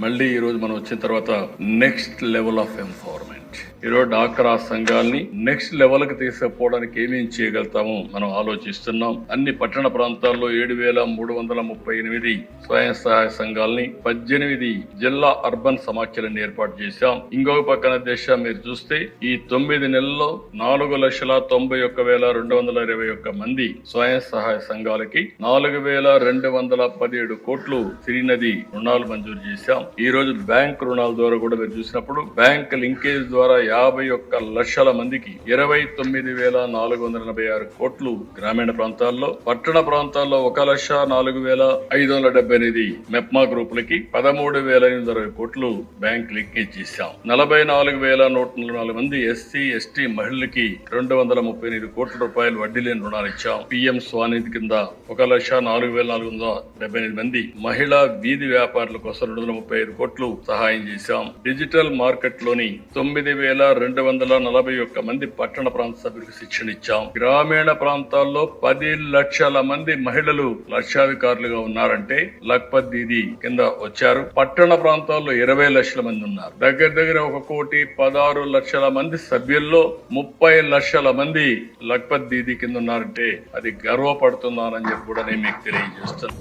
మళ్ళీ ఈ రోజు మనం వచ్చిన తర్వాత నెక్స్ట్ లెవెల్ ఆఫ్ ఎంపవర్మెంట్, ఈరోజు డాక్రా సంఘాలని నెక్స్ట్ లెవెల్ కి తీసుకుపోవడానికి ఏమేం చేయగలుగుతామో మనం ఆలోచిస్తున్నాం. అన్ని పట్టణ ప్రాంతాల్లో 7,338 స్వయం సహాయ సంఘాలని 18 జిల్లా అర్బన్ సమాఖ్యలను ఏర్పాటు చేశాం. ఇంకొక పక్కన దేశ మీరు చూస్తే ఈ 9 నెలల్లో 4,91,221 మంది స్వయం సహాయ సంఘాలకి 4,217 కోట్లు శ్రీనది రుణాలు మంజూరు చేశాం. ఈ రోజు బ్యాంక్ రుణాల ద్వారా కూడా మీరు చూసినప్పుడు బ్యాంక్ లింకేజ్ ద్వారా 51 లక్షల మందికి 29,486 కోట్లు గ్రామీణ ప్రాంతాల్లో, పట్టణ ప్రాంతాల్లో 1,04,578 మెప్మా గ్రూపులకి 13,820 కోట్లు బ్యాంక్ లింకేజ్ చేశాం. 44,104 మంది ఎస్సీ ఎస్టీ మహిళలకి 238 కోట్ల రూపాయలు వడ్డీ లేని రుణాలు ఇచ్చాం. పిఎం స్వానిధి కింద 1,04,478 మంది మహిళా వీధి వ్యాపారుల కోసం 235 కోట్లు సహాయం చేశాం. డిజిటల్ మార్కెట్ లోని 9,241 మంది పట్టణ ప్రాంత సభ్యులకు శిక్షణ ఇచ్చాం. గ్రామీణ ప్రాంతాల్లో 10 లక్షల మంది మహిళలు లక్షాధికారులుగా ఉన్నారంటే లఖ్పత్ దీదీ కింద వచ్చారు. పట్టణ ప్రాంతాల్లో 20 లక్షల మంది ఉన్నారు. దగ్గర 1,16 లక్షల మంది సభ్యుల్లో 30 లక్షల మంది లఖ్పత్ దీదీ కింద ఉన్నారంటే అది గర్వపడుతున్నానని చెప్పి కూడా నేను మీకు తెలియజేస్తాను.